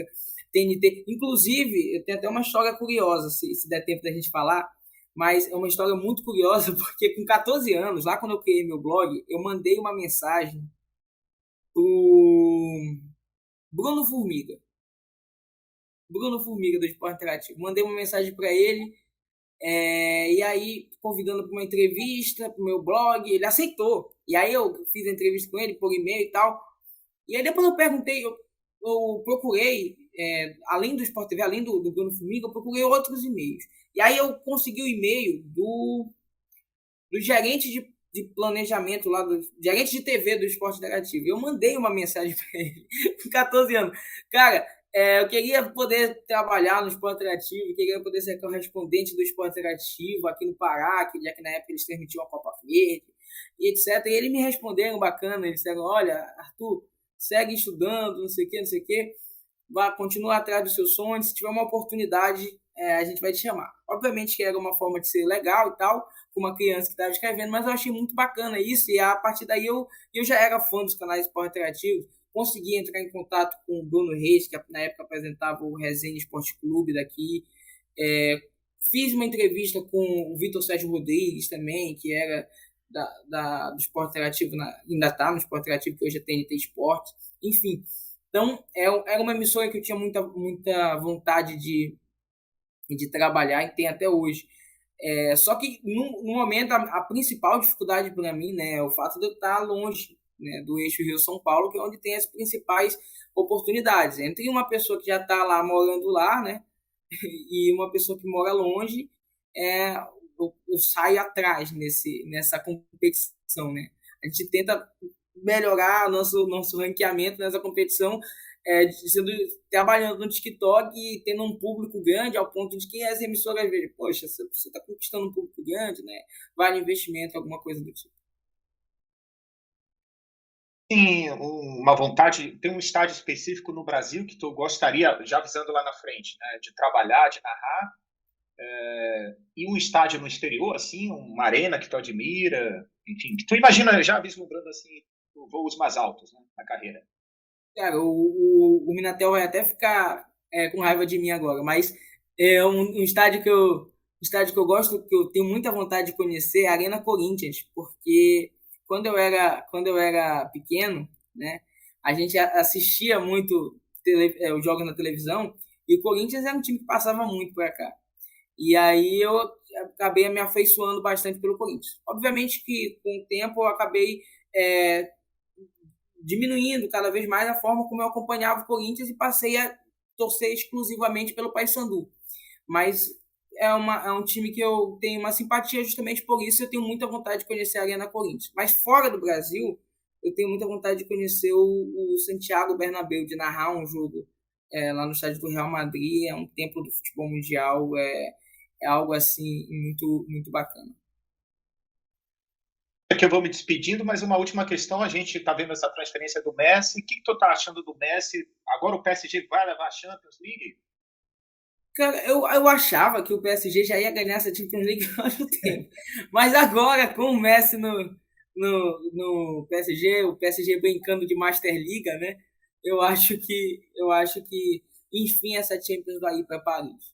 TNT. Inclusive, eu tenho até uma história curiosa, se der tempo da gente falar, mas é uma história muito curiosa, porque com 14 anos, lá quando eu criei meu blog, eu mandei uma mensagem pro Bruno Formiga do Esporte Interativo. Mandei uma mensagem para ele, e aí convidando para uma entrevista, para o meu blog, ele aceitou. E aí eu fiz a entrevista com ele por e-mail e tal. E aí depois eu perguntei, eu procurei, além do Sport TV, além do Bruno Formiga, eu procurei outros e-mails. E aí eu consegui o e-mail do gerente de planejamento lá, do gerente de TV do Esporte Interativo. Eu mandei uma mensagem para ele, com 14 anos. Cara, eu queria poder trabalhar no Esporte Interativo, queria poder ser correspondente do Esporte Interativo aqui no Pará, já que na época eles transmitiam a Copa Verde, e etc. E eles me responderam bacana, eles disseram, olha, Arthur, segue estudando, não sei o que, vai continuar atrás dos seus sonhos, se tiver uma oportunidade, a gente vai te chamar. Obviamente que era uma forma de ser legal e tal, com uma criança que estava escrevendo, mas eu achei muito bacana isso, e a partir daí eu já era fã dos canais Esporte Interativo, consegui entrar em contato com o Bruno Reis, que na época apresentava o Resenha Esporte Clube daqui, fiz uma entrevista com o Vitor Sérgio Rodrigues também, que era do Esporte Interativo, ainda está no Esporte Interativo, que hoje é TNT Esporte, enfim. Então, era uma emissora que eu tinha muita vontade de trabalhar e tem até hoje. Só que, no momento, a principal dificuldade para mim, né, é o fato de eu estar longe, né, do eixo Rio-São Paulo, que é onde tem as principais oportunidades. Entre uma pessoa que já está lá, morando lá, né, e uma pessoa que mora longe, eu saio atrás nessa competição, né? A gente tenta melhorar nosso ranqueamento nessa competição, trabalhando no TikTok e tendo um público grande ao ponto de que as emissoras verem, poxa, você está conquistando um público grande, né? Vale investimento, alguma coisa do tipo. Tem uma vontade, tem um estádio específico no Brasil que tu gostaria, já visando lá na frente, né, de trabalhar, de narrar, e um estádio no exterior, assim, uma arena que tu admira, enfim, que tu imagina já vislumbrando assim voos mais altos, né, na carreira. Cara, o Minatel vai até ficar com raiva de mim agora, mas é um estádio que eu gosto, que eu tenho muita vontade de conhecer, é a Arena Corinthians, porque quando eu era pequeno, né, a gente assistia muito os jogos na televisão, e o Corinthians era um time que passava muito por cá. E aí eu acabei me afeiçoando bastante pelo Corinthians. Obviamente que com o tempo eu acabei diminuindo cada vez mais a forma como eu acompanhava o Corinthians e passei a torcer exclusivamente pelo Paysandu. Mas é um time que eu tenho uma simpatia justamente por isso. Eu tenho muita vontade de conhecer a Arena Corinthians. Mas fora do Brasil, eu tenho muita vontade de conhecer o Santiago Bernabéu, de narrar um jogo lá no estádio do Real Madrid. É um templo do futebol mundial, é algo assim muito, muito bacana. Aqui eu vou me despedindo, mas uma última questão. A gente está vendo essa transferência do Messi. O que tu está achando do Messi? Agora o PSG vai levar a Champions League? Cara, eu achava que o PSG já ia ganhar essa Champions League há muito tempo. Mas agora, com o Messi no PSG, o PSG brincando de Master Liga, né? Eu acho que enfim, essa Champions vai ir para Paris.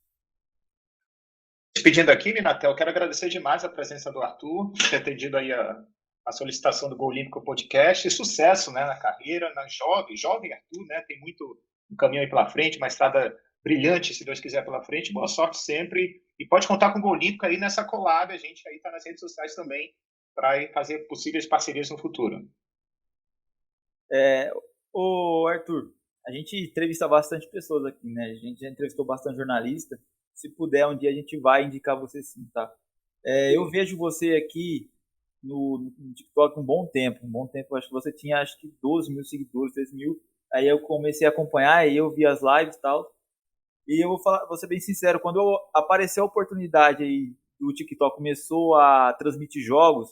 Despedindo aqui, Minatel, quero agradecer demais a presença do Arthur, por ter atendido aí a solicitação do Gol Olímpico Podcast. E sucesso, né, na carreira, jovem Arthur, né? Tem muito um caminho aí pela frente, uma estrada brilhante, se Deus quiser, pela frente. Boa sorte sempre. E pode contar com o Gol Olímpico aí nessa collab. A gente aí está nas redes sociais também para fazer possíveis parcerias no futuro. Ô Arthur, a gente entrevista bastante pessoas aqui, né? A gente já entrevistou bastante jornalista. Se puder, um dia a gente vai indicar você sim, tá? Eu vejo você aqui no TikTok um bom tempo. Acho que você tinha 12 mil seguidores, 13 mil. Aí eu comecei a acompanhar, aí eu vi as lives e tal. E eu vou ser bem sincero, quando apareceu a oportunidade aí do TikTok começou a transmitir jogos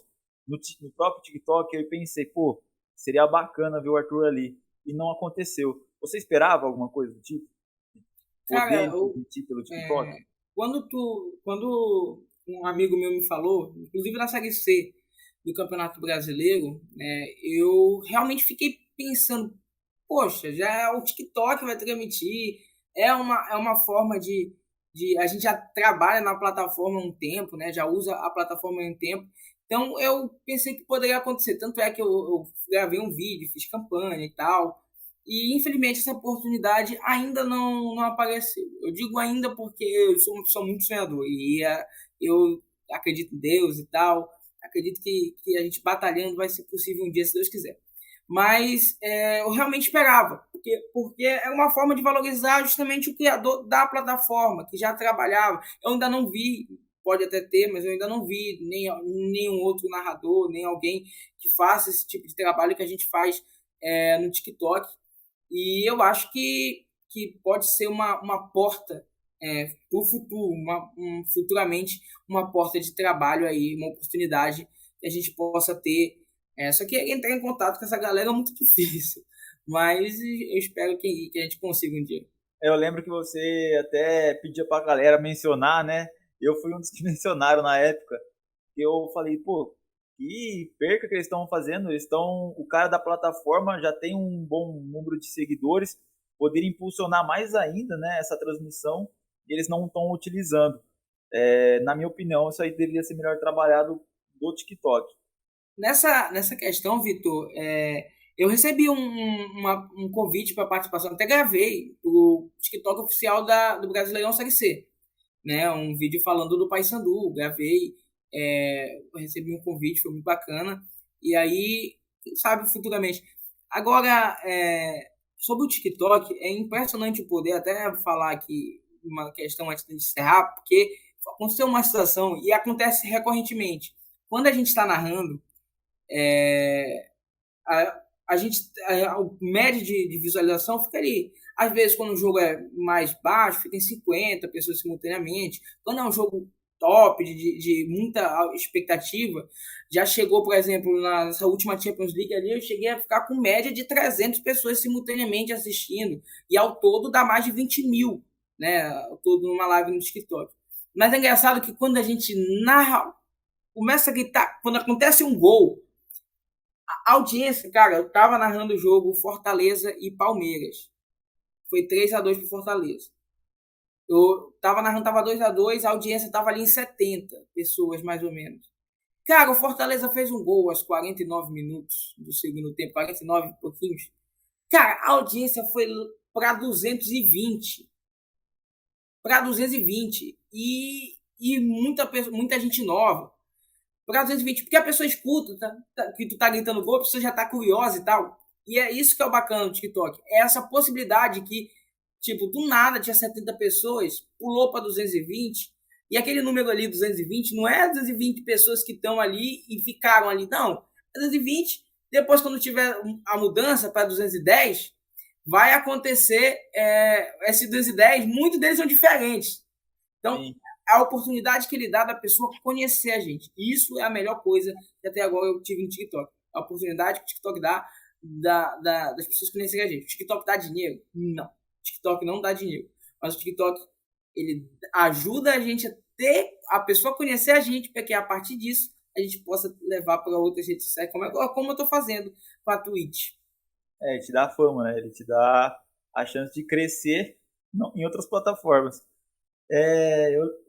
no próprio TikTok, eu pensei, pô, seria bacana ver o Arthur ali. E não aconteceu. Você esperava alguma coisa do tipo? Cara, transmitir pelo TikTok? Quando um amigo meu me falou, inclusive na Série C do Campeonato Brasileiro, né, eu realmente fiquei pensando, poxa, já o TikTok vai transmitir, é uma forma de a gente já trabalha na plataforma há um tempo, né, já usa a plataforma há um tempo, então eu pensei que poderia acontecer, tanto é que eu gravei um vídeo, fiz campanha e tal, e infelizmente essa oportunidade ainda não apareceu. Eu digo ainda porque eu sou uma pessoa muito sonhadora e eu acredito em Deus e tal, acredito que a gente batalhando vai ser possível um dia, se Deus quiser. Mas eu realmente esperava, porque é uma forma de valorizar justamente o criador da plataforma, que já trabalhava. Eu ainda não vi, pode até ter, mas eu ainda não vi nenhum outro narrador, nem alguém que faça esse tipo de trabalho que a gente faz no TikTok. E eu acho que pode ser uma porta para o futuro, futuramente uma porta de trabalho aí, uma oportunidade que a gente possa ter. Só que entrar em contato com essa galera é muito difícil, mas eu espero que a gente consiga um dia. Eu lembro que você até pedia pra galera mencionar, né? Eu fui um dos que mencionaram na época. Eu falei, pô, que perca que eles estão fazendo. O cara da plataforma já tem um bom número de seguidores, poderia impulsionar mais ainda, né, essa transmissão, e eles não estão utilizando. Na minha opinião, isso aí deveria ser melhor trabalhado do TikTok. Nessa questão, Vitor, eu recebi um convite para participação, até gravei o TikTok oficial do Brasileirão Série C, né, um vídeo falando do Paysandu, gravei, recebi um convite, foi muito bacana, e aí, quem sabe futuramente. Agora, sobre o TikTok, é impressionante o poder, até falar aqui uma questão antes de encerrar, porque aconteceu uma situação, e acontece recorrentemente, quando a gente está narrando, a média de visualização fica ali. Às vezes, quando o jogo é mais baixo, fica em 50 pessoas simultaneamente. Quando é um jogo top, de muita expectativa, já chegou, por exemplo, nessa última Champions League ali, eu cheguei a ficar com média de 300 pessoas simultaneamente assistindo. E ao todo dá mais de 20 mil, né? Ao todo numa live no TikTok. Mas é engraçado que quando a gente narra, começa a gritar, quando acontece um gol, a audiência, cara, eu tava narrando o jogo Fortaleza e Palmeiras. Foi 3-2 pro Fortaleza. Eu tava narrando, tava 2-2, a audiência tava ali em 70 pessoas, mais ou menos. Cara, o Fortaleza fez um gol aos 49 minutos do segundo tempo, 49 e pouquinhos. Cara, a audiência foi para 220. Para 220. E muita gente nova. Para 220, porque a pessoa escuta que tu tá gritando gol, a pessoa já tá curiosa e tal. E é isso que é o bacana do TikTok. É essa possibilidade que, tipo, do nada tinha 70 pessoas, pulou para 220, e aquele número ali, 220, não é 220 pessoas que estão ali e ficaram ali, não. É 220, depois quando tiver a mudança para 210, vai acontecer esse 210, muitos deles são diferentes. Então, sim, a oportunidade que ele dá da pessoa conhecer a gente. Isso é a melhor coisa que até agora eu tive no TikTok. A oportunidade que o TikTok dá das pessoas conhecerem a gente. O TikTok dá dinheiro? Não. O TikTok não dá dinheiro. Mas o TikTok, ele ajuda a gente a ter a pessoa conhecer a gente, para que a partir disso a gente possa levar para outras redes sociais, como eu estou fazendo com a Twitch. Ele te dá fama, né? Ele te dá a chance de crescer em outras plataformas.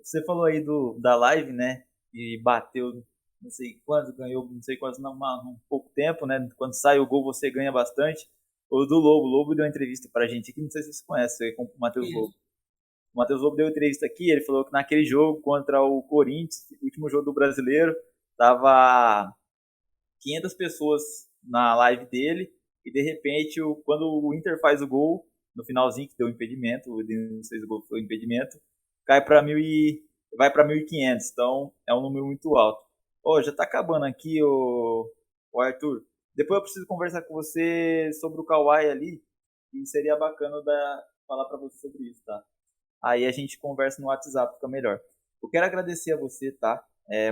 Você falou aí da live, né? E bateu não sei quantos, ganhou não sei quantos num pouco tempo, né? Quando sai o gol você ganha bastante. O do Lobo. O Lobo deu uma entrevista pra gente aqui, não sei se você conhece, com o Matheus Lobo. O Matheus Lobo deu entrevista aqui, ele falou que naquele jogo contra o Corinthians, último jogo do Brasileiro, tava 500 pessoas na live dele, e de repente, quando o Inter faz o gol, no finalzinho, que deu impedimento, o Denilson fez o gol, foi impedimento, vai para 1.500, então é um número muito alto. Já tá acabando aqui, o Arthur. Depois eu preciso conversar com você sobre o Kawhi ali, e seria bacana falar para você sobre isso, tá? Aí a gente conversa no WhatsApp, fica melhor. Eu quero agradecer a você, tá?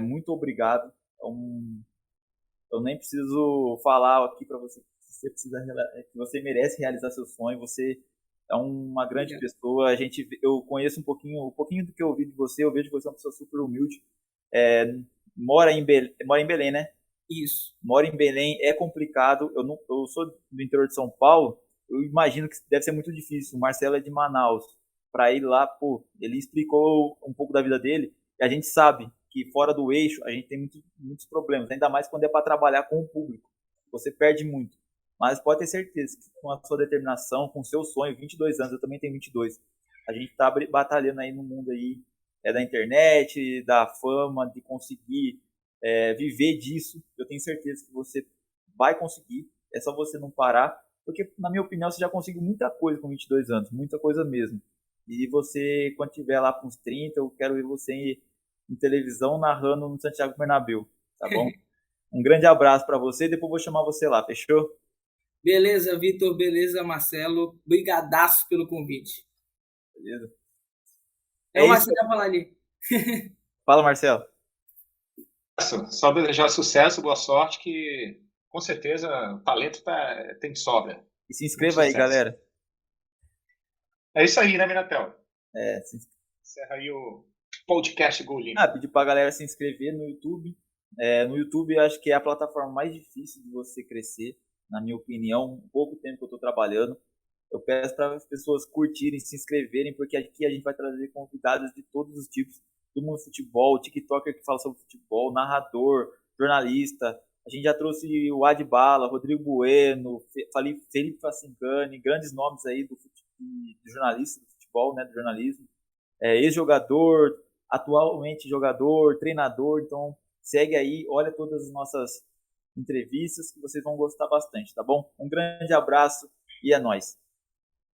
Muito obrigado. Eu nem preciso falar aqui para você que você merece realizar seu sonho. Você é uma grande pessoa. Eu conheço um pouquinho do que eu ouvi de você. Eu vejo que você é uma pessoa super humilde. Mora em Belém, né? Isso. Mora em Belém, é complicado. Eu sou do interior de São Paulo. Eu imagino que deve ser muito difícil. O Marcelo é de Manaus. Para ir lá, ele explicou um pouco da vida dele. E a gente sabe que fora do eixo a gente tem muitos problemas. Ainda mais quando é para trabalhar com o público. Você perde muito. Mas pode ter certeza que com a sua determinação, com o seu sonho, 22 anos, eu também tenho 22. A gente está batalhando aí no mundo aí, da internet, da fama, de conseguir viver disso. Eu tenho certeza que você vai conseguir. É só você não parar. Porque, na minha opinião, você já conseguiu muita coisa com 22 anos. Muita coisa mesmo. E você, quando tiver lá com uns 30, eu quero ver você em televisão narrando no Santiago Bernabéu. Tá bom? Um grande abraço para você e depois vou chamar você lá. Fechou? Beleza, Vitor. Beleza, Marcelo. Brigadaço pelo convite. Beleza. O Marcelo vai falar ali. Fala, Marcelo. Só desejar sucesso, boa sorte, que com certeza o talento tem de sobra. E se inscreva aí, galera. É isso aí, né, Minatel? Encerra aí o podcast Gol Limpo. Pedir pra galera se inscrever no YouTube. No YouTube, eu acho que é a plataforma mais difícil de você crescer, na minha opinião. Um pouco tempo que eu tô trabalhando. Eu peço para as pessoas curtirem, se inscreverem, porque aqui a gente vai trazer convidados de todos os tipos, do mundo do futebol, tiktoker que fala sobre futebol, narrador, jornalista. A gente já trouxe o Adbala, Rodrigo Bueno, Felipe Facingani, grandes nomes aí do jornalista do futebol, né, do jornalismo. Ex-jogador, atualmente jogador, treinador. Então segue aí, olha todas as nossas entrevistas que vocês vão gostar bastante, tá bom? Um grande abraço e é nóis.